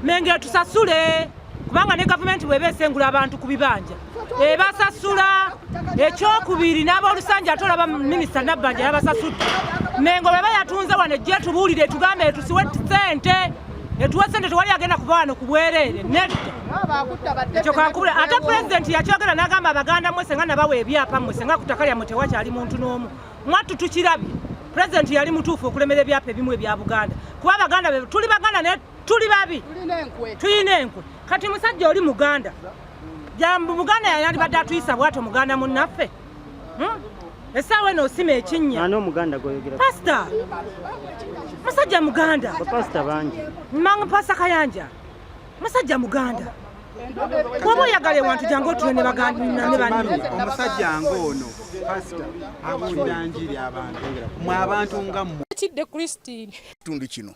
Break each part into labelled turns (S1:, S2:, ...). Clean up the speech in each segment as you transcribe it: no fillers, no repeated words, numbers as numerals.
S1: Menge tusasule kubanga ne government bwebesengula abantu ku bibanja ebasasula ekyokubiri n'abolusanja atolaba minisita Nabbanja yabasasudde Mengo bwe yatunze wano ejje tubuulire tugambe tusiwe sente etuwe sente tewali agenda kuva wano ku bwereere nedda ekyo kankubula ate president yakyogera n'agamba abaganda mwese nga nabawa ebyapa mwese nga ku ttaka lyammwe tewakyali muntu n'omu mwattu tukirabye president yali mutuufu okulemera ebyapa ebimu ebya Buganda kuba abaganda tuli baganda ne tuli babi tulina enkwe kati musajja oli muganda jambu muganda yali badde atuyisa bwato muganda munnaffe essaawa eno osima ekinnya
S2: ano muganda goyogera
S1: pastor musajja muganda
S2: pastor bangi
S1: mmangu pasa Kayanja musajja muganda bw'oba oyagala ewantu jangu otule ne baganda ne banne
S3: omusajja ng'ono pastor abuulira njiri abantu mwe abantu nga mmwe
S4: kidde Christine
S3: tundu kino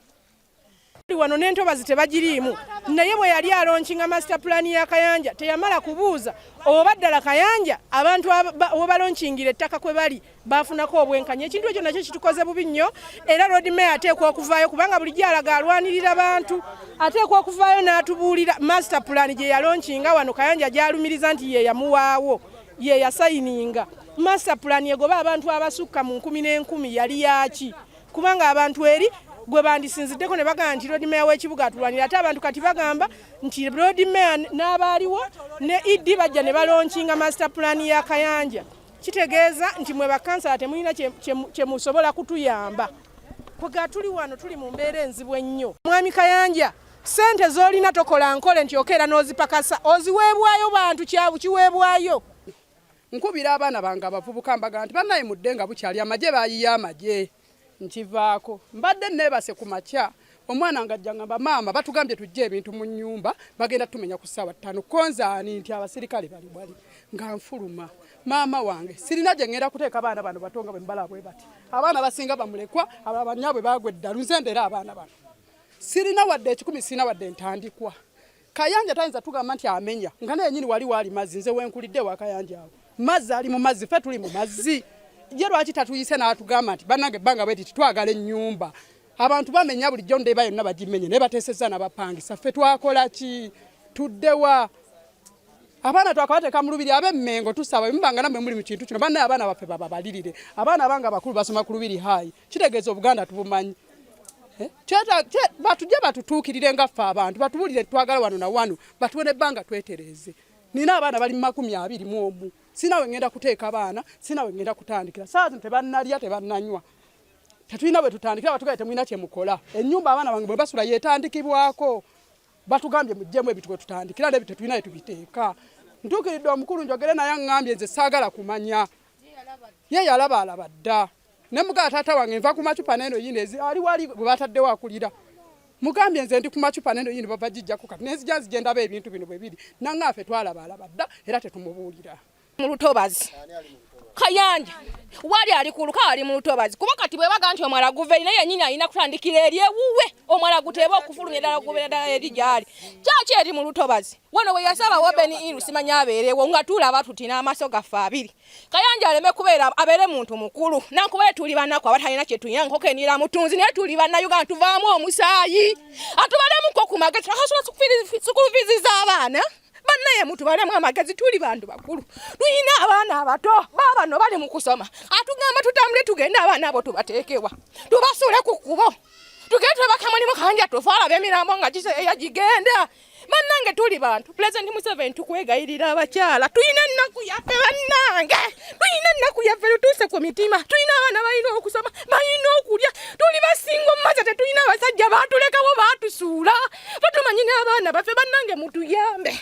S4: wano n'entobazi tebagiriimu naye bwe yali alonkinga master plan ya Kayanja teyamala kubuuza oba ddala Kayanja abantu obalonkingira ettaka kwe bali bafunako obwenkanya ekintu ekyo nakyo kitukoze bubi nnyo era road mayor ateekwa okuvaayo kubanga bulijjo alaga alwanirira abantu ateekwa okuvaayo n'atubuulira master plan gye yalonkinga wano Kayanja gyalumiriza nti ye yamuwaawo ye yasayininga master plan egoba abantu abasukka mu 10,000 yali yaki kubanga abantu eri gwe bandisinziddeko ne bagamba nti road mayor w'ekibuga atulwanira ate abantu kati bagamba nti road mayor n'abaaliwo ne idi bajja ne balonkinga master plan ya Kayanja kitegeeza nti mwe bakansala temulina kye musobola kutuyamba kwega tuli wano tuli mu mbeera enzibu ennyo mwami Kayanja sente z'olina tokola nkole nti okeera n'ozipakasa oziweebwayo bantu kyabu kiweebwayo nkubira abaana bange abavubuka mbaga nti bannaye mudde nga bukyali amagye baayiye amagye nkivaako mbadde neebase ku makya omwana ngajja ngamba maama batugambye tujje ebintu mu nnyumba bagenda tumenya ku ssaawa 5 konzaani nti abasirikale bali bwali nga nfuluma maama wange sirina gye ngenda kuteeka abaana bano batonga bwe mbala bwe bati abaana basinga bamulekwa abanyaabwe baagwe ddalu nze ndeera abaana bano sirina wadde 10 sirina wadde ntandikwa Kayanja tayinza tugamba nti amenya nga naye nyini wali wali mazzi nze wenkulidde wa Kayanja awo mazzi ali mu mazzi ffe tuli mu mazzi je lwaki tatuyise n'atugamba nti bannange ebbanga bwe twagala ennyumba abantu bamenya bulijjo ndeeba yonna bagimenye naye bateesezza n'abapangisa ffe twakola ki tuddewa abaana twakabateeka mu lubiri ab'emmengo tusaba mbanga namwe muli mu kintu kino bannaye abaana baffe babalirire abaana banga bakulu basoma ku lubiri hayi kitegeeza Obuganda tubumanyi batujje batutuukirire nga ffe abantu batubulire twagala wano na wano batuwe n'ebbanga twetereze nina abaana bali mu 21 sinawe ngenda kuteeka abaana sinawe ngenda kutandikira saa zino tebannalya tebannanywa tetulina bwe tutandikira batugaye temulina kye mukola ennyumba abaana bange bwe basula yeetandikibwako batugambye mujjemu ebintu bwe tutandikira n'ebyo tetulina bye ntuukiridde omukulu njogere naye aŋŋambye nze saagala kumanya ye yalaba dda ne mugala taata wange nva ku macupa n'eno yindi ali wali bwe bataddewo akulira mugambye nze ndi ku macupa n'eno yindi bava gijjako kati nenzija nzigenda ebintu bino bwe biri naŋŋaffe twalaba dda era tetumubuulira mu lutobazi Kayanja wali ali kuluka ali mu lutobazi kuba kati bwe baga nti omwala guveri naye nyinyi alina kutandikira eri ewuwe omwala guteba okufulumya ddala guveri ddala eri gyali kyaki eri mu lutobazi wano we yasaba wobeni iru simanya abeerewo nga tulaba tutina amaso gaffe abiri Kayanja aleme kubeera abeere muntu mukulu nankubale tuli bannako abatalina kye tulina nkokenira mutunzi naye tuli bannayuganda tuvaamu omusaayi atubalemu ku magezi akasobola sukulu fizi z'abaana bannaye mutubalemu amagezi tuli bantu bakulu tulina abaana abato babano bali mu kusoma atugamba tutambule tugenda abaana abo tubateekewa tubasule ku kkubo tugende bakamani mu Kayanja tufaala b'emirambo nga gigenda bannange tuli bantu President Museveni tukwegayirira abakyala tulina ennaku yaffe bannange tulina ennaku yaffe lutuuse ku mitima tulina abaana balina okusoma balina okulya tuli basinga omumaze tetulina abasajja baatulekawo baatusuula batumanyi n'abaana baffe bannange mutuyambe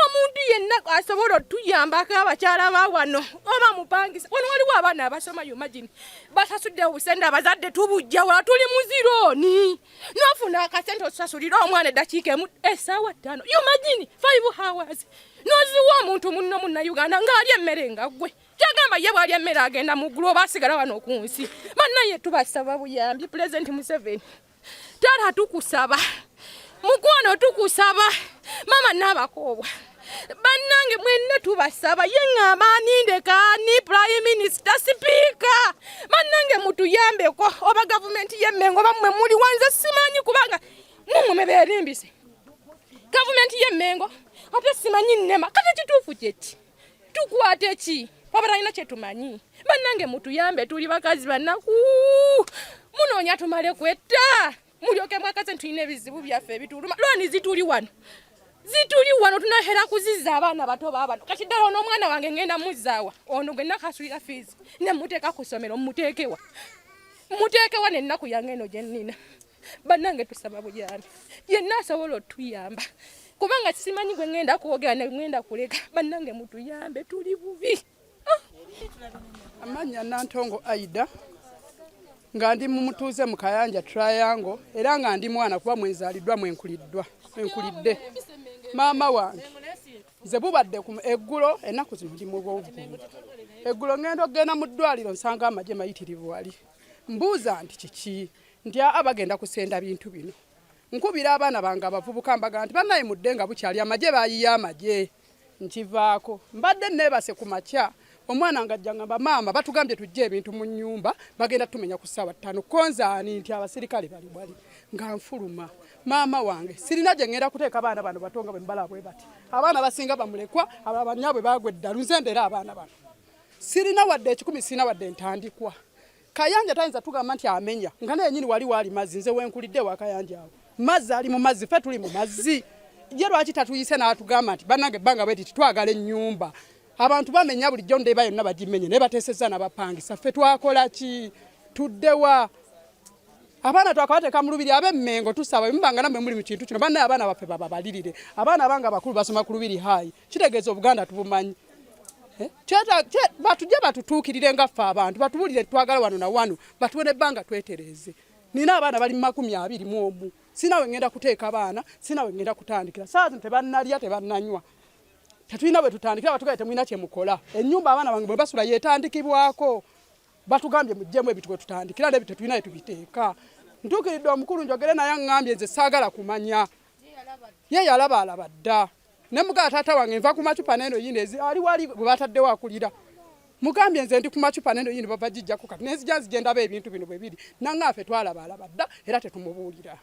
S4: omuntu yenna asobola otuyambako abakyala ba wano oba mupangisa wano waliwo abaana abasoma imagine basasudde obusente abazadde tubujja wala tuli muzironi nofuna akasente osasulira omwana eddakiika emu essaawa 5 imagine 5 hours noziwa omuntu munno munna Uganda ng'alya emmere nga ggwe kyagamba ye bw'alya emmere agenda mu ggulu oba asigala wano ku nsi bannaye tubasaba buyambi President Museveni tala tukusaba mukwano tukusaba mama n'abakoobwa bannange mwenna tubasaba ye ng'amba anindeka ni Prime Minister Speaker bannange mutuyambeko oba gavumenti y'Emmengo bamwe muli wanze simanyi kubanga mumwe beerimbise
S2: Gavumenti y'Emmengo ate simanyi nnema kati kituufu kyeki tukwate ki wabalina kyetumanyi bannange mutuyambe tuli bakazi bannaku munoonya tumale kwetta mulyoke mwakaze tulina ebizibu byaffe ebituluma lwani zituli wano tunahera kuziza abaana bato baabano kati ddala ono omwana wange ngenda muzaawa ono gwe nakasuira fiizi ne muteeka ku ssomero muteekewa n'ennaku yange eno gye nnina bannange tusaba buyambi yenna asobola otuyamba kubanga simanyi gwe ngenda kwogera ne ngenda kuleka bannange mutuyambe tuli bubi.
S4: Amanya Nantongo Aida nga ndi mumutuuze mu Kayanja Triangle era nga ndi mwana kuba mwenzaliddwa mwenkulidde maama wange nze bubadde ku eggulo ennaku zino ndi mu bw'obugunju eggulo ngenda okgenda mu ddwaliro nsanga amagye mayitirivu wali mbuuza nti kiki nti abagenda kusenda bintu bino nkubira abaana bange abavubuka mbaga nti bannaye mudde nga bukyali amagye bayiye amagye nkivaako mbadde neebase ku makya omwana ngajja ngamba maama batugambye tujje ebintu mu nnyumba bagenda tumenya ku ssaawa 5 konzaani nti abasirikale bali wali nga nfuluma maama wange sirina gye ngenda kuteeka abaana bano batonga bwe mbala bwe bati abaana basinga bamulekwa abanyaabwe bagwe ddalu nze ndeera abaana bano sirina wadde ekikumi sirina wadde ntandikwa Kayanja tayinza tugamba nti amenya nga naye nyini wali mazzi nze wenkulidde wa Kayanja awo mazzi ali mu mazzi ffe tuli mu mazzi ye lwaki tatuyise n'atugamba nti bannange ebbanga bwe titi twagala ennyumba abantu bamenya bulijjo ndeeba yonna bagimenye naye bateesezza n'abapangisa ffe twakola ki tuddewa abaana twakabateeka mu lubiri ab'Emmengo tusaba mubanga namwe muli mu kintu kino bannaye abaana baffe babalirire abaana abanga abakulu basoma ku lubiri hayi kitegeeza Obuganda tubumanyi batujje batutuukirire nga ffe abantu batubulire twagala wano na wano batuwe ebbanga twetereze nina abaana bali 21 sinawe ngenda kuteeka abaana sinawe ngenda kutandikira saa zino tebannalya tebannanywa tetulina bwe tutandikira batugaye temulina kyemukola ennyumba abaana bange bwe basula yeetandikibwako batugambye mujjemu ebituwe tutandikira nebyo tetulina ye tubiteeka ntuukiridde omukulu njogere naye aŋŋambye nze saagala kumanya ye yalaba dda ne mugaa taata wange nva ku macupa n'eno yindi ali wali bwe bataddewo akulira mugambye nze ndi ku macupa n'eno yindi bava gijjako kati nezijja nzigye ndaba ebintu bino bwe biri naŋŋaffe twalaba dda era tetumubuulira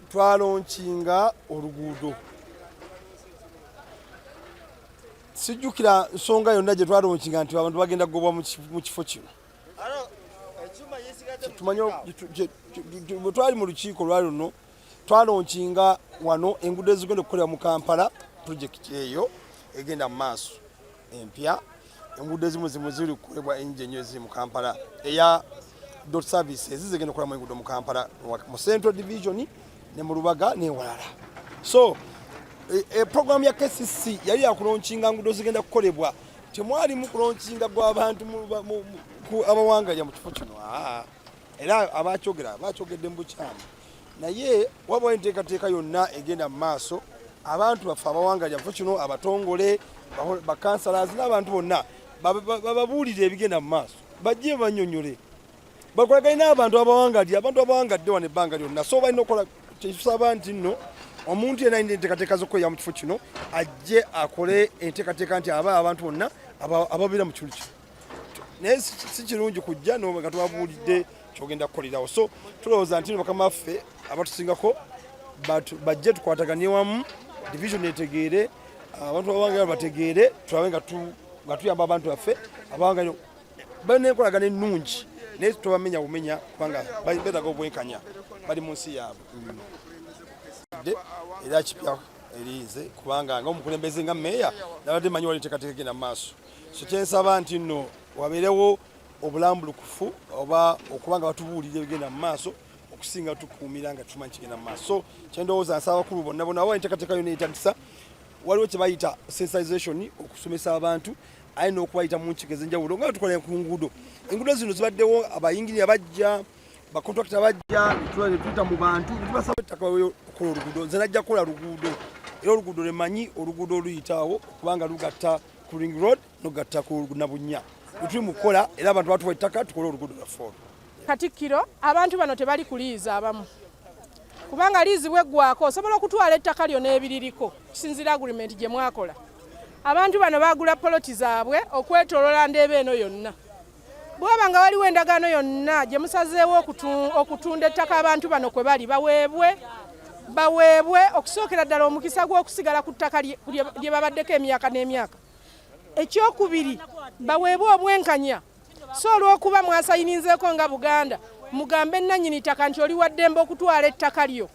S5: twalonkinga oluguudo sijjukira nsonga yonna gye twalonkinga nti abantu bagenda kugobwa mu kifo kino bwe twali mu lukiiko lwali luno twalonkinga wano enguudo ezigenda okukolera mu Kampala pulojekiti eyo egenda mu maaso empya enguudo ezimu ziri kukolebwa enjenyo eziri mu Kampala eya dot services zigenda okukola mu enguudo mu Kampala mu Central Division ne mu Lubaga n'ewalala so program ya KCC yali yakulonkinga nguudo zigenda kukolebwa temwali mu kulonkinga gw'abantu abawangalya mu kifo kino era abakyogedde mu bukyamu naye wabawo enteekateeka yonna egenda mu maaso abantu baffe abawangalya mu kifo kino abatongole bakansalazi n'abantu bonna bababuulire ebigenda mu maaso bajje banyonyole bakolaganye n'abantu abawangadde wano ebbanga lyonna so balina okukola kyesaba nti nno omuntu yena ayina enteekateeka z'okukolera mu kifo kino ajje akole enteekateeka nti abantu bonna ababeera mu kitundu kino naye si kirungi kujja nga tubabuulidde kyogenda kukolerawo so tulowooza nti bakama baffe abatusingako bajje tukwataganye wamu division etegeere abantu abawangalya bategeere tulabe nga tuyamba abantu baffe abawangalya balina enkolagana ennungi naye tubamenya bumenya kubanga beetaga obwenkanya bali mu nsi yaabwe era kipya eriize kubanga ng'omukulembeze nga mmeeya nabadde manyi wali enteekateeka egenda mu maaso so kyensaba nti nno wabeerewo obulambulukufu oba okubanga batubuulira ebigenda mu maaso okusinga tukuumira nga tumanyi kigenda mu maaso so kyendowooza nsaba abakulu bonna awo enteekateeka yonna etandisa waliwo kye bayita sensitization okusomesa abantu aye n'okubayita mu nkiiko ez'enjawulo nga tukola ku nguudo enguudo zino zibaddewo abayingini abajja bakontrakita bajja tuyita mu bantu tubasaba ettaka okukola oluguudo nze najja kukola luguudo era oluguudo lwemanyi oluguudo oluyitaawo kubanga lugatta ku ring road nogatta ku Nabunnya tuli mu kukola era abantu batuwa ettaka tukole oluguudo lwaffe olwo
S2: Katikkiro abantu bano tebali kuliiza abamu kubanga liizi bweggwako osobola okutwala ettaka lyonna ebiririko kisinzira agreement gye mwakola abantu bano bagula poloti zaabwe okwetoloola ndeeba eno yonna bwaba nga waliwo endagaano yonna gye musazeewo okutunda ettaka abantu bano kwe bali baweebwe
S6: baweebwe okusookera ddala omukisa gw'okusigala ku ttaka lye babaddeko emyaka n'emyaka. Ekyokubiri, baweebwe obwenkanya, so olw'okuba mwasayininzeeko nga Buganda mugambe nannyini ttaka nti oli wa ddembe okutwala ettaka lyo,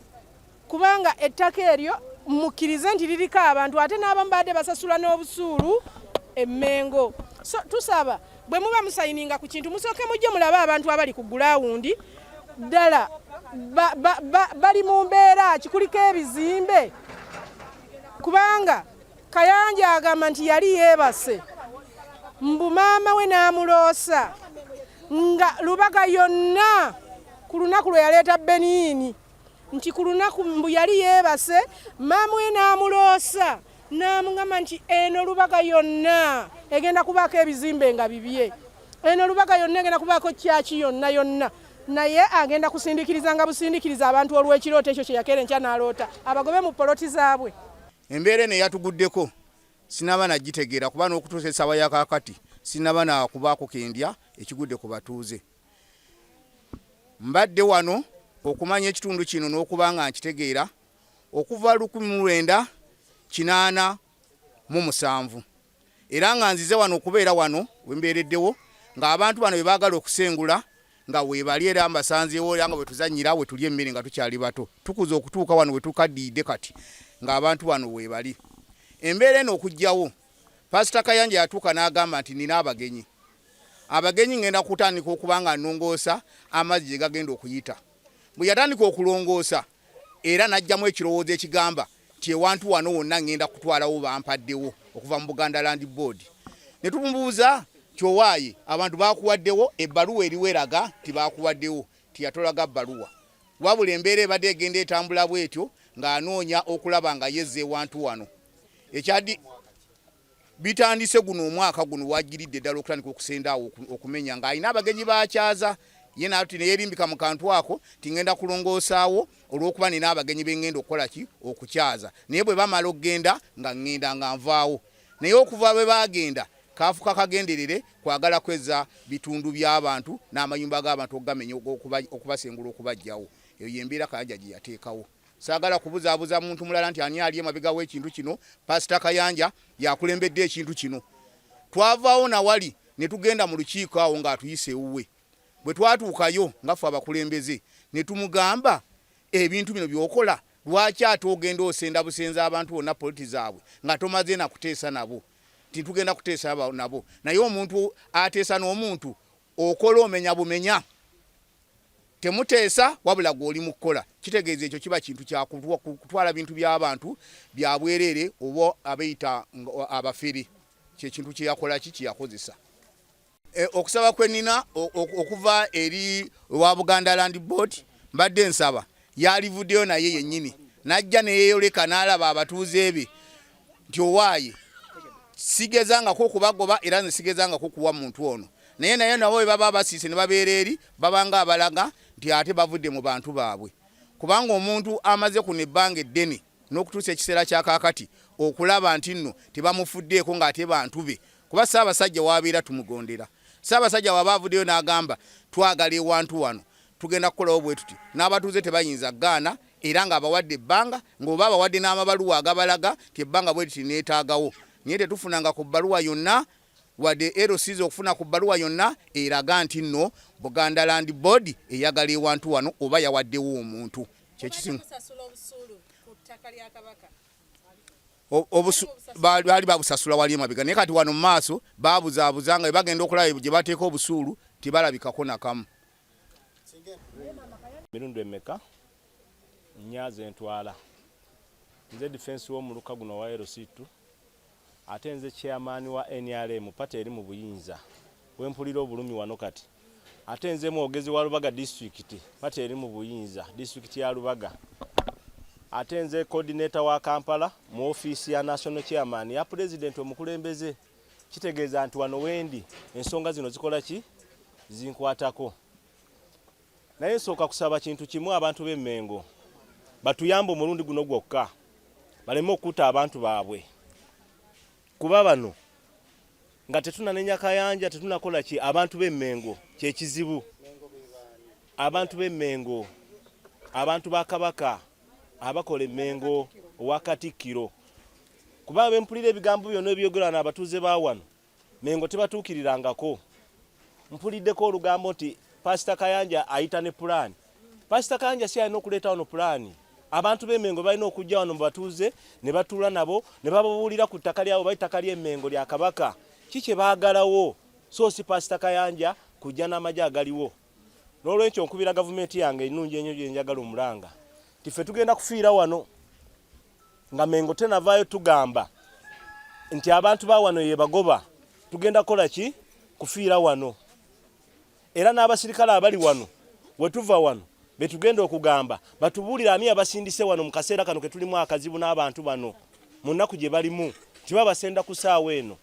S6: kubanga ettaka eryo mukkirize nti liriko abantu ate n'abamu badde basasula n'obusuulu e Mengo. So tusaba bwe muba musayininga ku kintu musooke mujje mulabe abantu abali ku gulawundi ddala bali mu mbeera kikuliko ebizimbe, kubanga Kayanja agamba nti yali yeebase mbu maama we n'amuloosa nga Lubaga yonna ku lunaku lwe yaleeta Beniini nti ku lunaku mbu yali yeebase maama we n'amuloosa n'amugamba nti eno Lubaga yonna egenda kubaako ebizimbe nga bibye, eno Lubaga yonna egenda kubaako kyaki yonna naye agenda kusindikiriza nga busindikiriza abantu olw'ekirooto ekyo kye yakeera enkya n'aloota abagobe mu poloti zaabwe.
S7: Embeera eno eyatuguddeko sinaba nagitegeera kuba n'okutuusa essaawa ya kaakati sinaba nakubaako kendya ekigudde ku batuuze. Mbadde wano okumanya ekitundu kino n'okuba nga nkitegeera okuva 1987 era nga nzize wano okubeera wano wembeereddewo ng'abantu bano bwe baagala okusengula nga weebali era mbasanzeewo era nga bwe tuzannyira we tuli emmere nga tukyali bato tukuza okutuuka wano we tukaddiidde kati ng'abantu bano weebali. Embeera eno okujjawo Pastor Kayanja yatuuka n'agamba nti nina abagenyi ngenda kutandika okuba nga nnongoosa amazzi gye gagenda okuyita. Bwe yatandika okulongoosa era n'ajjamu ekirowoozo ekigamba nti ewantu wano wonna ngenda kutwalawo bampaddewo okuva mu Buganda Land Board. Ne tumubuuza kyowaaye abantu bakuwaddewo, ebbaluwa eriwo eraga tibakuwaddewo, tiyatolaga bbaluwa. Wabula embeera ebadde egenda etambula bwetyo ng'anoonya okulaba nga yezze ewantu wano. Ekyaddi bitandise guno omwaka guno wagiridde ddala okutandika okusendaawo okumenya ng'alina abagenyi bakyaza ye naati ne yeerimbika mu kantu ako tingenda kulongoosaawo olw'okuba nina abagenyi bengenda okukola ki okukyaza. Naye bwe bamala okugenda nga ngenda nga nvaawo. Naye okuva bwe bagenda kaafuka kagenderere kwagala kweza bitundu by'abantu n'amayumba g'abantu okugamenya okubasengula okubajjawo. Eyo y'embeera Kayanja gye yateekawo. Saagala kubuzaabuza muntu mulala nti ani ali emabega w'ekintu kino. Pastor Kayanja yakulembedde ekintu kino. Twavaawo nawali ne tugenda mu lukiiko awo ng'atuyise ewuwe. Bwe twatuukayo nga ffe abakulembeze ne tumugamba ebintu bino by'okola lwaki ate ogenda osenda busenza abantu bonna politi zaabwe nga tomaze na kuteesa nabo. Titugenda kuteesa nabo. Naye omuntu ateesa n'omuntu okola omenya bumenya. Temuteesa wabula gw'oli mu kukola. Kitegeeza ekyo kiba kintu kya kutwala bintu by'abantu bya bwerere oba abayita abafiri. Kye kintu kye yakola kye yakozesa. Okusaba kwe nina okuva eri wa Buganda Land Board mbadde nsaba yalivuddeyo naye yennyini najja ne yeeyoleka n'alaba abatuuze be nti owaaye sigezangako okubagoba era nesigezangako kuwa muntu ono. Naye nabo bwe baba basiise ne babeera eri babanga abalaga nti ate bavudde mu bantu baabwe. Kubanga omuntu amaze kuno ebbanga eddene n'okutuusa ekiseera kya kaakati okulaba nti nno tebamufuddeeko ng'ate bantu be. Kuba Ssaabasajja w'abeera tumugondera. Ssaabasajja waba avuddeyo n'agamba twagala ewantu wano tugenda kukolawo bwe tuti n'abatuuze tebayinza gaana era ng'abawadde ebbanga ng'oba abawadde n'amabaluwa agabalaga ti ebbanga bwe tuti neetaagawo. Naye tetufunanga ku bbaluwa yonna wadde LCs okufuna ku bbaluwa yonna eraga nti nno Buganda Land Board eyagala ewantu wano oba yawaddewo omuntu. Kyekisimu baali babusasula wali emabega naye kati wano mu maaso babuzaabuza nga bagenda okulaba gye bateeka obusuulu tibalabikako nakamu.
S8: Mirundi emeka nnyaze ntwala nze defense w'omuluka guno wa LC2 ate nze chairman wa NRM pate eri mu buyinza wempulira obulumi wano kati ate nze mwogezi wa Lubaga district pate eri mu buyinza district ya Lubaga ate nze coordinator wa Kampala mu office ya national chairman ya president omukulembeze. Kitegeeza nti wano wendi ensonga zino zikola ki zinkwatako. Naye nsooka kusaba kintu kimu abantu b'Emmengo batuyambe omulundi guno gwokka baleme okuta abantu baabwe kuba bano nga tetunanenya Kayanja tetunakola ki abantu b'Emmengo kye kizibu. Abantu b'Emmengo abantu ba Kabaka abakola Mengo owa Katikkiro kuba bempulira ebigambo byonna ebyogerana abatuuze ba wano Mengo tebatuukirirangako. Mpuliddeko olugambo nti Pastor Kayanja ayita ne plan. Pastor Kayanja si alina okuleeta wano plan. Abantu b'Emengo balina okujja wano mu batuuze ne batuula nabo ne bababuulira ku ttaka lyabo bali ttaka ly'Emengo lya Kabaka kiki baagalawo so si Pastor Kayanja kujja n'amagye agaliwo. N'olwekyo nkubira gavumenti yange ennungi ennyo gye njagala omulanga tiffe tugenda kufiira wano nga Mengo tenavaayo tugamba nti abantu ba wano ye bagoba tugenda kola ki kufiira wano. Era n'abasirikale abali wano wetuva wano betugenda okugamba batubuulira ani abasindise wano mu kaseera kano ke tulimu akazibu n'abantu bano mu nnaku gye balimu tibabasenda ku ssaawa eno.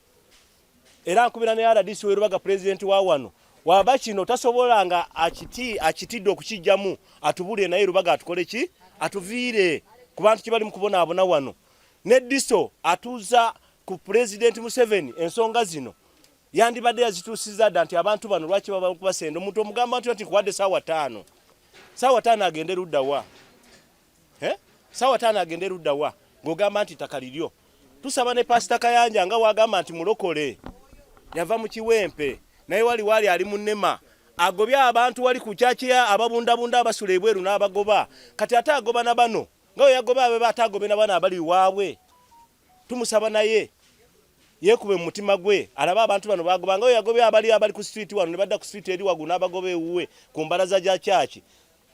S8: Era nkubira ne RDC Werubaga president wa wano waba kino tasobolanga akitidde okukijjamu atubuulire naye Rubaga atukole ki atuviire ku bantu kibali mu kubonaabona wano. Ne Diso atuuza ku president Museveni ensonga zino yandibadde yazituusiza dda nti abantu bano lwaki baba kubasenda omuntu omugamba nti kuwadde ssaawa 5 ssaawa 5 agende ludda wa ssaawa 5 agende ludda wa ng'ogamba nti ttaka liryo. Tusaba ne Pastor Kayanja nga wagamba nti mulokole yava mu Kiwempe naye wali ali mu Nnema agobye abantu wali ku kyakya ababundabunda abasula ebweru n'abagoba kati ate agoba na bano nga we yagoba abe batagobe na bano abali waabwe. Tumusaba naye yekube mu mutima gwe alaba abantu bano bagoba nga we yagobye abali ku street wano ne badda ku street eri wagu n'abagobe ewuwe ku mbalaza gya kyaki.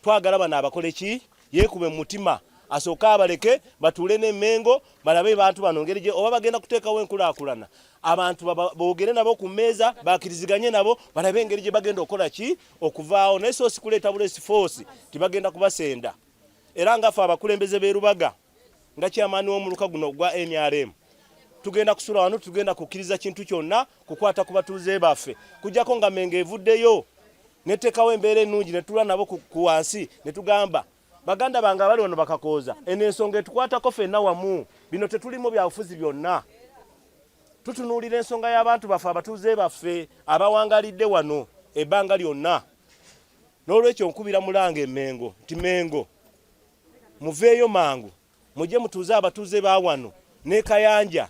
S8: Twagala bano abakole ki yekube mu mutima asooka abaleke batuule n'Emengo balabe abantu bano ngeri gye oba bagenda kuteekawo enkulaakulana abantu boogere nabo ku mmeeza bakiriziganye nabo balabe engeri gye bagenda okukola ki okuvaawo naye so si kuleeta bulesi force tibagenda kubasenda. Era ngaffe abakulembeze b'e Rubaga nga kyamaani w'omuluka guno gwa NRM tugenda kusula wano tugenda kukkiriza kintu kyonna kukwata ku batuuze baffe kujjako nga Mengo evuddeyo neteekawo embeera ennungi ne tuula nabo ku wansi ne tugamba baganda bange abali wano bakakooza eno ensonga etukwatako ffenna wamu bino tetulimu byabufuzi byonna tutunuulira ensonga y'abantu baffe abatuuze baffe abawangalidde wano ebbanga lyonna. N'olwekyo nkubira mulanga Emengo nti Mengo muveeyo mangu mujje mutuuze abatuuze ba wano ne Kayanja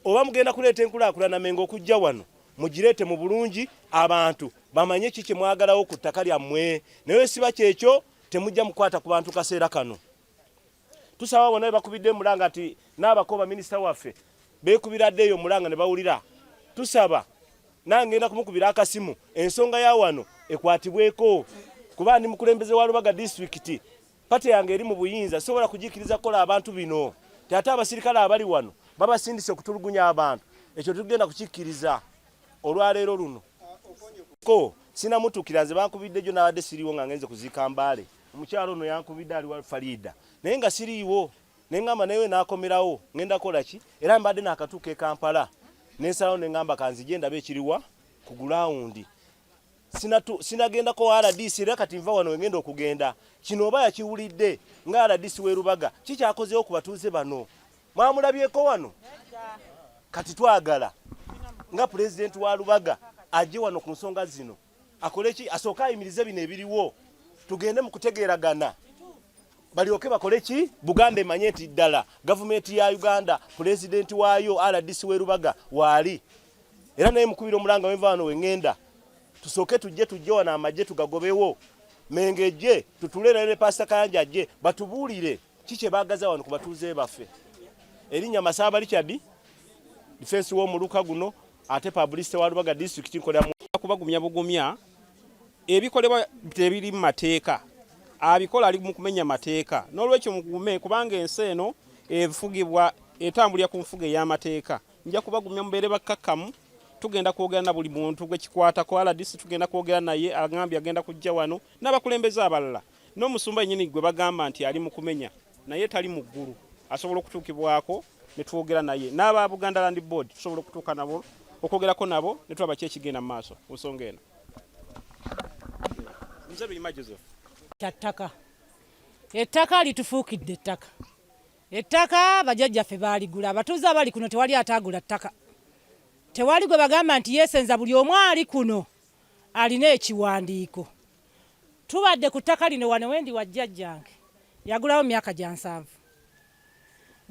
S8: oba mugenda kuleeta enkulaakulana Mengo okujja wano mugireete mu bulungi abantu bamanye kiki mwagalawo ku ttaka lyammwe naye siba kyekyo temujja mukwata ku bantu kaseera kano. Tusaba bonna bakubidde mulanga nti n'abakoba minisita waffe beekubira ddeeyo mulanga ne bawulira. Tusaba nangenda kumukubira akasimu ensonga ya wano ekwatibweko kuba ndi mukulembeze wa Rubaga district pate yange eri mu buyinza sobola kujikiriza kola abantu bino ate abasirikale abali wano babasindise okutulugunya abantu ekyo tugenda kukikkiriza olwaleero luno ko sina mutukiraze bankubidde jo nabadde siriwo nga ngenze kuzika Mbale omukyalo ono yankubidde ali wa Farida naye nga siriwo nengamba naye nakomerawo ngenda kola ki era mbadde nakatuuka e Kampala nensalawo nengamba kanzije ndabe ekiriwa ku ground sinagenda ko RDC era kati nva wano ngenda okugenda kino oba yakiwulidde nga RDC Werubaga kikyakozeewo ku batuuze bano mwamulabyeko wano kati twagala nga president wa Rubaga ajje wano ku nsonga zino akole ki asooka ayimirize bino ebiriwo tugende mu kutegeeragana balyoke bakole ki Buganda emanye nti ddala gavumenti ya Uganda president waayo RDC Werubaga waali era naye mukubira omulanga wenva wano wengenda tusooke tujje wana amagye tugagobewo mengeje tutulera ne Pastor Kayanja ajje batubuulire kiki baagaza wano ku batuuze baffe. Erinnya Masaba Richard defense w'omuluka guno ate publicity wa Rubaga district nkolera kubagumya bugumya ebikolebwa tebiri mu mateeka abikola ali mu kumenya mateeka n'olwekyo mugume kubanga ensi eno efugibwa etambulira ku nfuga y'amateeka nja kubagumya mubere bakakamu tugenda kwogera na buli muntu gwe kikwata ko RDC tugenda kwogera naye agambye agenda kujja wano n'abakulembeze abalala n'omusumba nyini gwe bagamba nti ali mu kumenya naye tali mu ggulu asobola okutuukibwako ne twogera naye n'aba Buganda Land Board tusobola okutuuka nabo okwogerako nabo ne tulaba kyekigenda mu maaso ku nsonga eno. Nze Birima Joseph
S1: kyattaka ettaka litufuukidde ettaka bajjajjaffe baaligula abatuuze abali kuno tewali ataagula ttaka tewali gwe bagamba nti yeesenza buli omu ali kuno alina ekiwandiiko tubadde ku ttaka lino wano wendi wajjajjange yagulawo myaka gya 7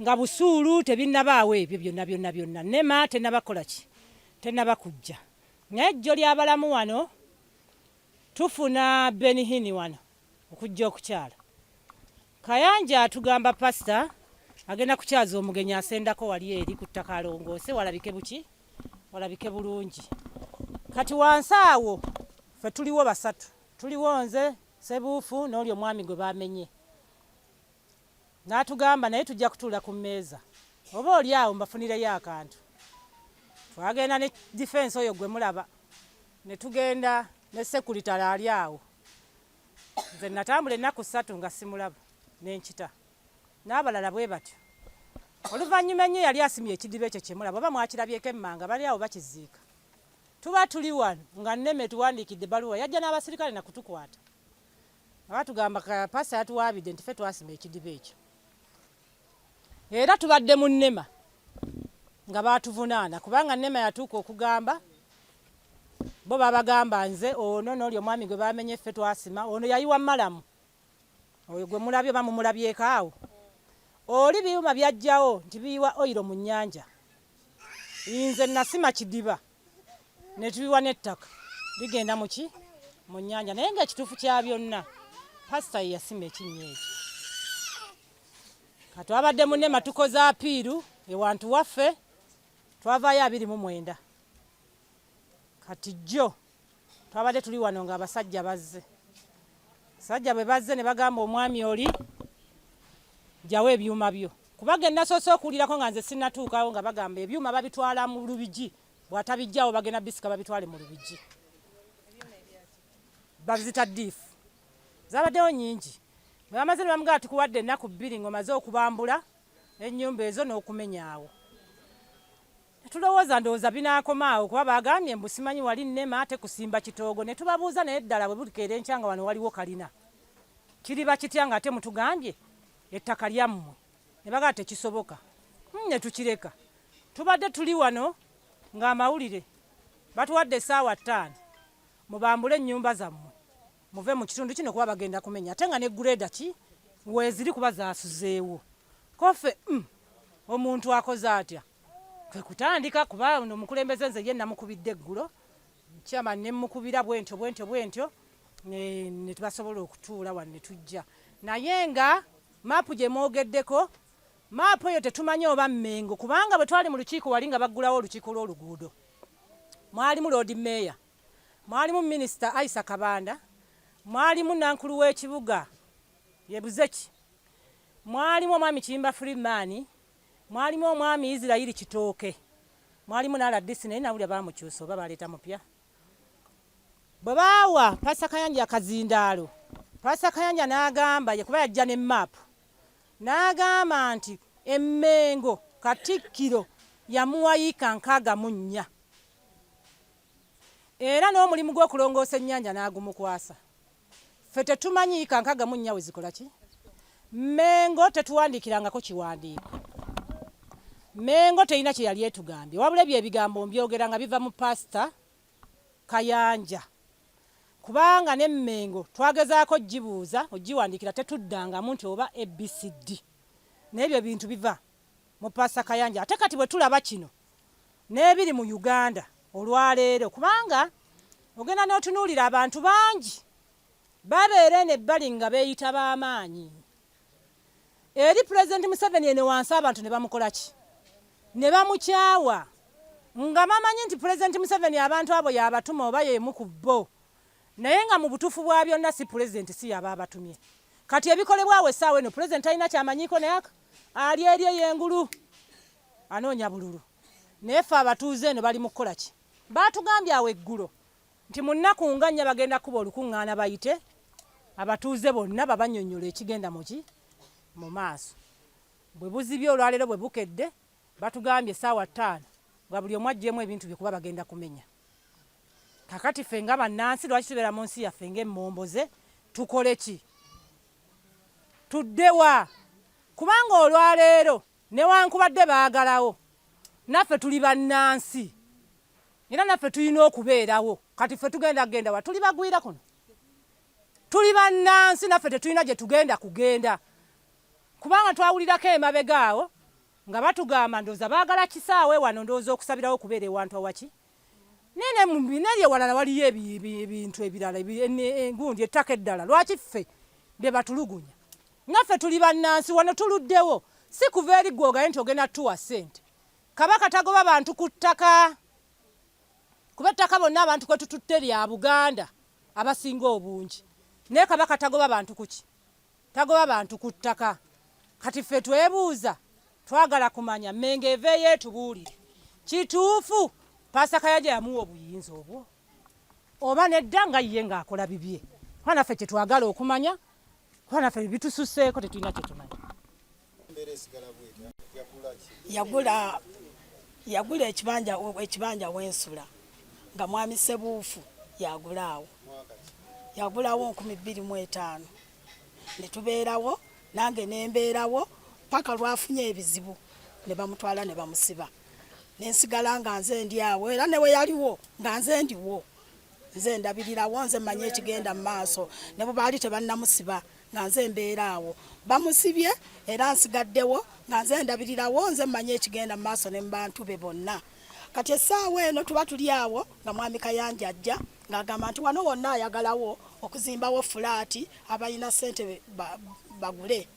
S1: nga busuulu tebinnabaawo ebyo byonna nema tennabakola ki tennabakujja naye ejjo ly'abalamu wano tufuna Benihini wano okujja okukyala Kayanja atugamba pasita agenda kukyaza omugenyi asendako wali eri ku ttaka alongoose walabike buki walabike bulungi kati wansi awo ffe tuliwo basatu tuliwo nze Sebuufu n'oli omwami gwe bamenye n'atugamba naye tujja kutuula ku mmeeza oba oli awo mbafunireyo akantu twagenda ne defense oyo gwe mulaba ne tugenda ne security ali awo nze natambula ennaku 3 nga simulaba n'enkita n'abalala bwe batyo oluvannyuma ennyo yali asimye ekidiba ekyo kyemulaba oba mwakirabyeko emmanga bali awo bakiziika tuba tuli wano nga nneme tuwandiikidde baluwa yajja n'abasirikale nakutukwata abatugamba kapasa yatuwaabidde nti ffe twasima ekidiba ekyo era tubadde mu nnema nga baatuvunaana kubanga nnema yatuuka okugamba bo babagamba nze ono n'oli omwami gwe bamenye ffe twasima ono yayiwa malamu oyo gwe mulabye oba mumulabyeko awo oli byuma byajjawo nti biyiwa oyiro mu nnyanja nze nasima kidiba ne tubiwa n'ettaka bigenda muki mu nnyanja naye ng'ekituufu kya byonna pasita ye yasima ekinnya ekyo katwabadde mu nnema tukoze apiiru ewantu waffe twavaayo 29 kati jjo twabadde tuli wano nga abasajja bazze basajja bwe bazze ne bagamba omwami oli jawo ebyuma byo kubaga nasoose okuwulirako nga nze sinnatuukawo nga bagamba ebyuma babitwala mu lubigi bw'atabijjawo bagenda bisika babitwale mu lubigi bazita diifu zabaddewo nyingi bwe bamaze ne bamugamba tukuwadde ennaku 2 ng'omaze okubambula ennyumba ezo n'okumenyaawo tulowooza ndowooza binaakomaawo kuba bagambye mbu simanyi wali nnema ate kusimba kitoogo ne tubabuuza naye ddala bwe bulikeera enkya nga wano waliwo kalina kiriba kitya nga ate mutugambye ettaka lyammwe ne bagamba tekisoboka ne tukireka tubadde tuli wano ng'amawulire batuwadde essaawa 5 mubambule ennyumba zammwe muve mu kitundu kino kuba bagenda kumenya ate nga ne greda ki weeziri kuba zaasuzeewo kofe omuntu akoze atya kwe kutandika kuba omukulembeze nze ye namukubidde eggulo kyama ne mukubira bwentyo ne tubasobola okutuula wano ne tujja naye nga maapu gye mwogeddeko maapu eyo tetumanyi oba Mmengo kubanga bwe twali mu lukiiko wali nga baggulawo olukiiko lw'oluguudo mwalimu Lord Mayor mwalimu Minisita Aisa Kabanda mwalimu nankulu w'ekibuga Yebuzeki mwalimu omwami Kiyimba Freeman mwalimu omwami Israeli Kitooke mwalimu n'aladisi naye nawulira baamukyusa oba baleeta mupya bwe baawa Pastor Kayanja akazindaalo Pastor Kayanja n'agamba ye kuba yajja ne maapu n'agamba nti Emmengo Katikkiro yamuwayiika 64 era n'omulimu gw'okulongoosa ennyanja n'agumukwasa ffe tetumanyi 64 we zikola ki Mmengo tetuwandiikirangako kiwandiiko Mmengo terina kye yali etugambye wabula ebyo ebigambo mbyogera nga biva mu Pastor Kayanja kubanga ne Mmengo twagezaako gibuuza ogiwandiikira tetuddangamu nti oba ABCD n'ebyo bintu biva mu Pastor Kayanja ate kati bwe tulaba kino n'ebiri mu Uganda olwaleero kubanga ogenda n'otunuulira abantu bangi babeera n'ebbali nga beeyita b'amaanyi eri Pulezidenti Museveni ene wansi abantu ne bamukola ki ne bamukyawa nga bamanyi nti Pulezidenti Museveni abantu abo yabatuma oba y'emu ku bo naye nga mu butuufu bwa byonna si Pulezidenti si yaba abatumye kati ebikolebwawo essaawa eno Pulezidenti alina kyamanyiiko naye ali eri ey'engulu anoonya bululu naye ffe abatuuze eno bali mu kukola ki baatugambye awo eggulo nti mu nnaku nga 4 bagenda kuba olukuŋŋaana bayite abatuuze bonna babannyonnyola ekigenda mu maaso bwe buzibye olwaleero bwe bukedde batugambye essaawa 5 nga buli omu aggyemu ebintu bye kuba bagenda kumenya kakati ffe nga bannansi lwaki tubeera mu nsi yaffe ng'emmomboze tukole ki tuddewa kubanga olwaleero newankubadde baagalawo naffe tuli bannansi era naffe tulina okubeerawo kati ffe tugenda wa tuli bagwira kuno tuli bannansi naffe tetulina gye tugenda kugenda kubanga twawulirako emabega awo nga batugamba ndooza baagala kisaawe wano ndooza okusabirawo okubeera ewantu awaki nene mubinali ewalala waliyo ebintu ebirala engundi ettaka eddala lwaki ffe be batulugunya ngaffe tuli bannansi wano tuluddewo si kuva eri gwogaye nti ogenda tuwa ssente kabaka tagoba bantu ku ttaka kuba ettaka bonna abantu kwe tututte lya Buganda abasinga obungi naye kabaka tagoba bantu kuki tagoba bantu ku ttaka kati ffe twebuuza twagala kumanya Mmengo eveeyo etubuulire kituufu Paasa Kayanja yamuwa obuyinza obwo oba nedda nga ye ng'akola bibye kwana ffe kye twagala okumanya kwana ffe bitususseeko tetulina kye tumanya
S9: yagula ekibanja w'ensula nga mwami Ssebuufu yagulaawo yagulawo 2025 ne tubeerawo nange nembeerawo paka lwafunye ebizibu ne bamutwala ne bamusiba nensigala nga nze ndi awo era newe yaliwo nga nze ndiwo nze ndabirirawo nze manye ekigenda mu maaso ne bo baali tebannamusiba nga nze mbeeraawo bamusibye era nsigaddewo nga nze ndabirirawo nze manye ekigenda mu maaso ne mu bantu be bonna kati essaawa eno tuba tuli awo nga mwami Kayanja ajja ng'agamba nti wano wonna ayagalawo okuzimbawo fulaati abalina ssente bagule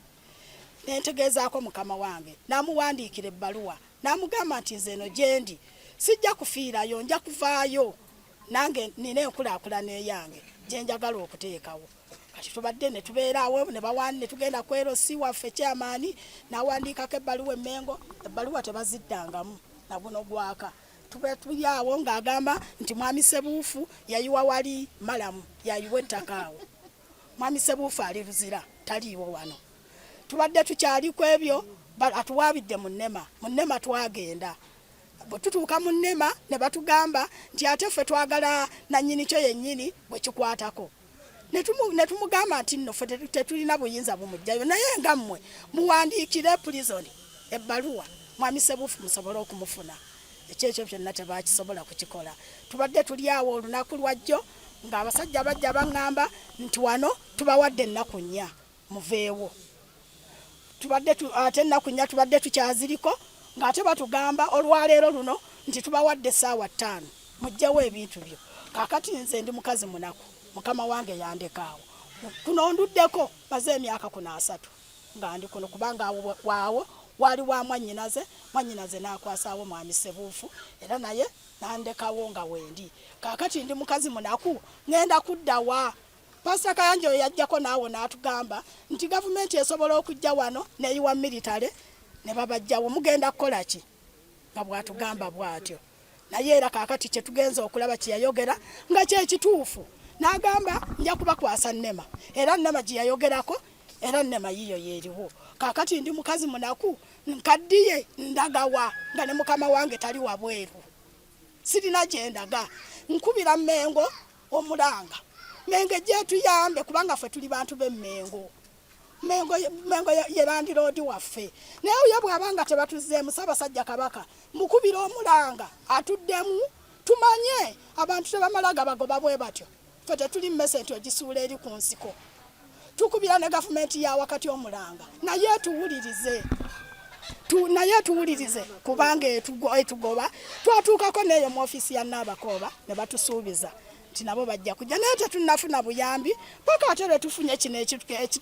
S9: nentegeezaako mukama wange namuwandiikira ebbaluwa namugamba nti nze eno gyendi sijja kufiirayo nja kuvaayo nange nina enkulaakulana eyange gyenjagala okuteekawo kati tubadde ne tubeeraawo ne tugenda ku LC waffe chairman nawandiikako ebbaluwa Mmengo ebbaluwa tebaziddangamu naguno gwaka tuli awo ng'agamba nti mwami Ssebuufu yayiwa wali Malamu yayiwa ettaka awo mwami Ssebuufu ali Luzira taliiwo wano tubadde tukyali ku ebyo atuwaabidde mu nnema twagenda bwe tutuuka mu nnema ne batugamba nti ate ffe twagala nannyini kyo yennyini bwe kikwatako ne tumugamba nti nno ffe tetulina buyinza bumujjayo naye nga mmwe muwandiikire prison ebbaluwa mwami Ssebuufu musobole okumufuna ekyekyo byonna tebakisobola kukikola tubadde tuli awo olunaku lwajjo ng'abasajja bajja baŋŋamba nti wano tubawadde ennaku 4 muveewo ate ennaku 4 tubadde tukyaziriko ng'ate batugamba olwaleero luno nti tubawadde essaawa 5 mujjewo ebintu byo kaakati nze ndi mukazi munaku mukama wange yandekaawo kuno nduddeko maze emyaka 3 nga ndi kuno kubanga waawo wali wa mwannyinaze n'akwasaawo mwami Ssebuufu era naye nandekawo nga wendi kaakati ndi mukazi munaku ngenda kuddawa Paasa Kayanja yajjako naawo n'atugamba nti gavumenti esobola okujja wano neyiwa militale ne babajjawo mugenda kukola ki nga bw'atugamba bw'atyo naye era kaakati kye tugenza okulaba kye yayogera nga kyekituufu n'agamba nja kubakwasa nnema era nnema gye yayogerako era nnema yiyo yeeriwo kaakati ndi mukazi munaku nkaddiye ndagawa nga ne mukama wange tali wabweru sirina gye ndaga nkubira Mmengo omulanga Mmengo gyetuyambe kubanga ffe tuli bantu b'Emmengo Mmengo ye landiroodi waffe naye oyo bw'abanga tebatuzzeemu Ssaabasajja Kabaka mukubira omulanga atuddemu tumanye abantu tebamalaga bagoba bwe batyo ffe tetuli mmesenti ogisuula eri ku nsiko tukubira ne gavumenti ya wakati omulanga naye tuwulirize kubanga etugoba twatuukako n'eyo mu ofiisi ya Nnabakoba ne batusuubiza nti nabo bajja kujja naye tetunnafuna buyambi paka ate lwe tufunye kino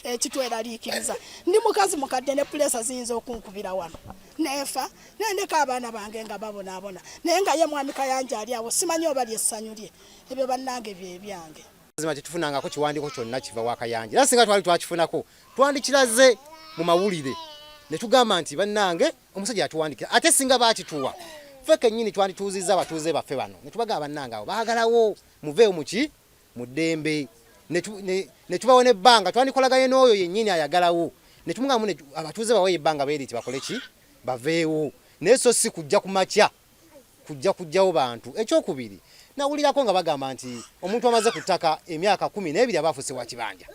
S9: ekitweraliikiriza ndi mukazi mukadde ne pulesa ziyinza okunkubira wano neefa nendeka abaana bange nga babonaabona naye nga ye mwami Kayanja ali awo simanyi oba lyessanyu lye ebyo bannange byebyange
S10: mazima tetufunangako kiwandiiko kyonna kiva wa Kayanja era singa twali twakifunako twandikiraze mu mawulire ne tugamba nti bannange omusajja atuwandikira ate singa baakituwa ffe kennyini twandituuzizza abatuuze baffe bano ne tubagamba bannange awo baagalawo muveewo muki mu ddembe ne tubawo n'ebbanga twandikolaganye n'oyo yennyini ayagalawo ne tumugamu abatuuze bawe ebbanga beeriti bakole ki baveewo naye so si kujja ku makya kujjawo bantu ekyokubiri nawulirako nga bagamba nti omuntu amaze ku ttaka emyaka 12 aba afuuse wa kibanja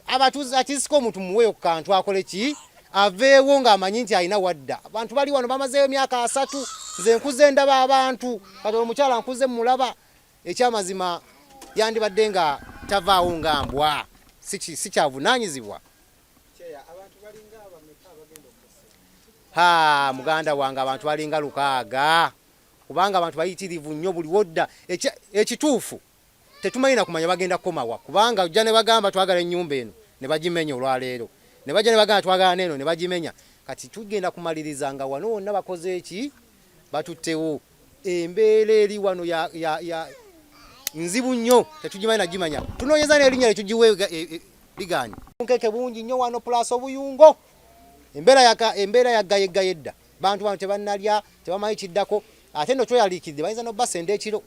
S10: abatuuze akisika omuntu muweeyo ku kantu akole ki aveewo ng'amanyi nti alina wadda abantu bali wano bamazeeyo emyaka 3 nze nkuze ndaba abantu kati omukyala nkuze mulaba ekyamazima yandibadde nga tavaawo nga mbwa si kyavunaanyizibwa
S3: abantu balinga
S10: muganda wange abantu balinga lukaaga kubanga abantu bayitirivu nnyo buli wodda ekituufu tetumanyi kumanya bagenda kukomawa kubanga ojja ne bagamba twagala ennyumba eno ne bagimenya olwaleero ne bajja ne bagamba twagala neno ne bagimenya kati tugenda kumaliriza nga wano wonna bakoze eki batuttewo embeera eri wano ya nzibu nnyo tetugimanyi nagimanya tunoonyeza n'erinnya lyetugiwe liganye nkeke bungi nnyo wano plus obuyungo embeera yaggayedda bantu bano tebannalya tebamanyi kiddako ate no tweyaliikidde bayinza nobasenda ekiro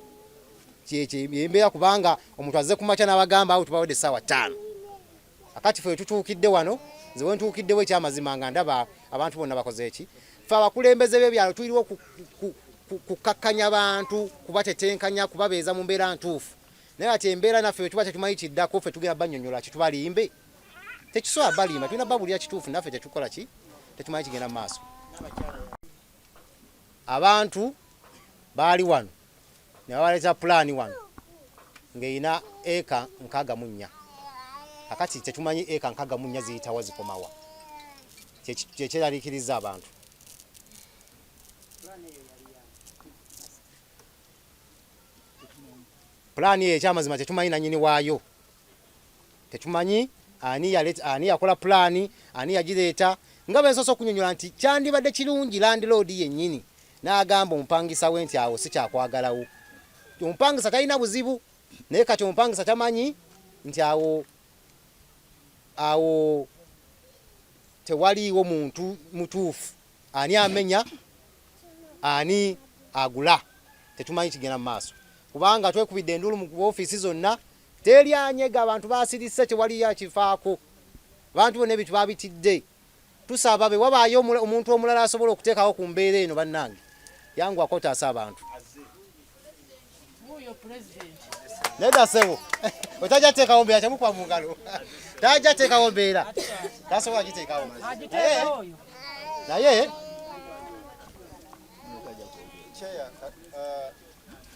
S10: embeera kubanga omuntu azze kumakya n'abagamba awo tubawedde essaawa 5 akati ffe tutuukidde wano nze we ntuukiddewo ekyamazima nga ndaba abantu bonna bakoze eki ffe abakulembeze b'ebyalo tuyiriwo kukakkanya abantu kubatetenkanya kubabeeza mu mbeera ntuufu naye ati embeera naffe bwe tuba tetumanyi kiddako ffe tugenda bannyonnyola kitubalimbe tekisobola balimba tulina babulira kituufu naffe tetukola ki tetumanyi kigenda mu maaso abantu baali wano ne babaleeta pulaani wano ng'erina eka 64 akati tetumanyi eka 64 ziyitawa zikomawa kyekyeraliikiriza abantu pulaani eyo ekyamazima tetumanyi nanyini waayo tetumanyi ani yakola pulaani ani yagireeta nga bwe nsoose okunyonyola nti kyandibadde kirungi landiroodi yennyini n'agamba omupangisa we nti awo si kyakwagalawo omupangisa talina buzibu naye kati omupangisa tamanyi nti awo tewaliiwo muntu mutuufu ani amenya ani agula tetumanyi kigenda mu maaso kubanga twekubidde endulu mu ofiisi zonna teryanyega abantu basirise tewali yakifaako abantu bonna ebintu babitidde tusaba be wabaayo omuntu omulala asobola okuteekawo ku mbeera eno bannange yangu akotaasa abantu nedda sebo otajja teekawo mbeera temukuba mu ngalo tajja teekawo mbeera tasobola giteekawo naye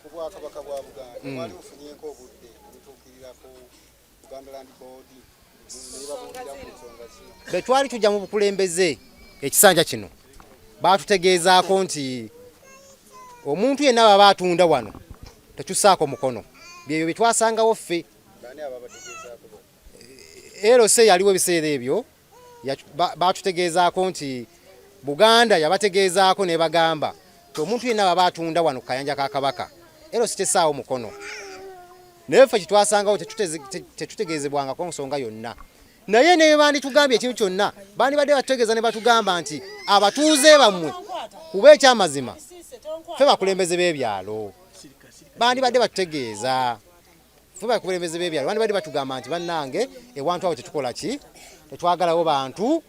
S10: kubwakabaka bwa Buganda wali ofunyeko obudde butuukirirako Buganda Land Board be twali tujja mu bukulembeze ekisanja kino baatutegeezaako nti omuntu yenna baba atunda wano tetusaako mukono byebyo bye twasangawo ffe LC yaliwo ebiseera ebyo baatutegeezaako nti Buganda yabategeezaako ne bagamba nti omuntu yenna baba atunda wano ku kayanja ka Kabaka LC tesaawo mukono naye ffe kitwasangawo tetutegeezebwangako nsonga yonna naye ne banditugambye ekintu kyonna bandibadde batutegeeza ne batugamba nti abatuuze bammwe kuba ekyamazima ffe bakulembeze b'ebyalo bandibadde batutegeeza ffe bakulembeze b'ebyalo bandibadde batugamba nti bannange ewantu awo tetukola ki tetwagalawo bantu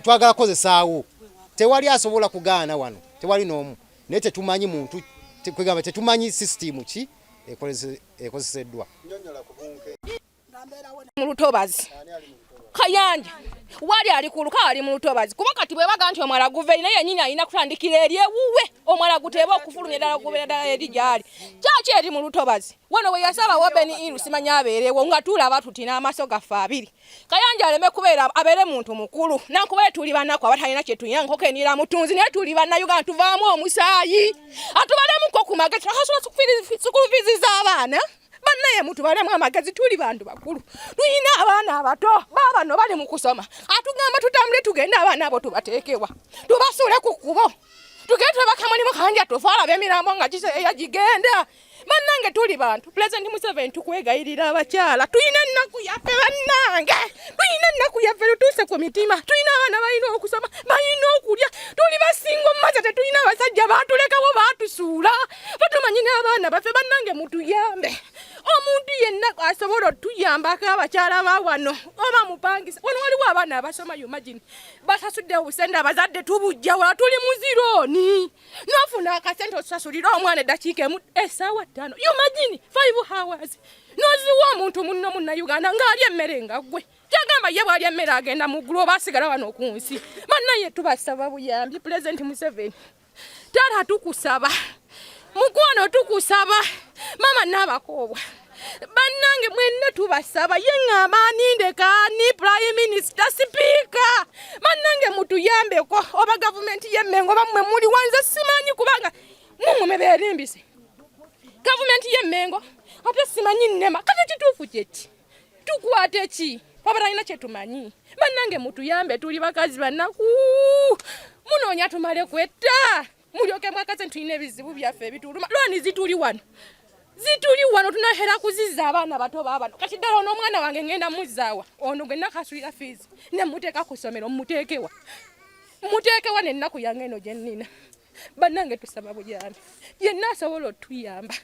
S10: twagala kozesaawo tewali asobola kugaana wano tewali n'omu naye tetumanyi muntu kwegamba tetumanyi system ki ekozeseddwa
S2: mu Lutobazi Kayanja wali ali ku Luka ali mu Lutobazi kuba kati bwe baga nti omwala guve naye yennyini alina kutandikira eri ewuwe omwala guteeba okufulumya ddala gubeera ddala eri gyali kyaki eri mu Lutobazi wano we yasaba wabeni iru simanya abeerewo nga tulaba tutina amaaso gaffe abiri Kayanja aleme kubeera abeere muntu mukulu nakubaye tuli bannako abatalina kye tuyanko kenira mutunzi naye tuli bannayuganda tuvaamu omusaayi atubalemu ku magezi akasobola sukulu fizi z'abaana bannaye mutubalemu amagezi tuli bantu bakulu tuyina abaana abato baba no bali mu kusoma atugamba tutambule tugenda abaana abo tubateekewa tubasuule ku kkubo tugende bakamanimu Kayanja tufaala b'emirambo nga yagigenda bannange tuli bantu President Museveni tukwegayirira abakyala tuyina ennaku yaffe bannange tuyina ennaku yaffe lutuuse ku mitima tuyina abaana balina okusoma balina okulya tuli basinga omumaze tetulina abasajja baatulekawo baatusuula batumanyi n'abaana baffe bannange mutuyambe omuntu yenna asobola otuyambako abakyala ba wano oba mupangisa wano waliwo abaana abasoma yumagini basasudde obusente abazadde tubujja wala tuli muzirooni nofuna akasente osasulira omwana eddakiika emu essaawa 5 yumagini 5 hours noziwa omuntu munno munnayuganda ng'ali emmere nga ggwe kyagamba ye bw'ali emmere agenda mu ggulu oba asigala wano ku nsi bannaye tubasaba buyambi President Museveni tala tukusaba mukwano tukusaba mama n'abakoobwa bannange mwenna tubasaba ye ng'amba anindeka ni Prime Minister Speaker mutuyambeko oba gavumenti y'Emmengo oba mmwe muli wanze simanyi kubanga mumwe beerimbise gavumenti y'Emmengo ate simanyi nnema kati kituufu kyeki tukwate ki waba talina kyetumanyi bannange mutuyambe tuli bakazi bannaku munoonya tumale kwetta mulyoke mwakaze tulina ebizibu byaffe ebituluma lwani zituli wano tunahera kuziza abaana bato baabano kati ddala n'omwana wange ngenda muzaawa ono gwe nakasulira fiizi ne muteeka ku ssomero muteekewa n'ennaku yange eno gye nnina bannange tusaba buyambi yenna asobola otuyamba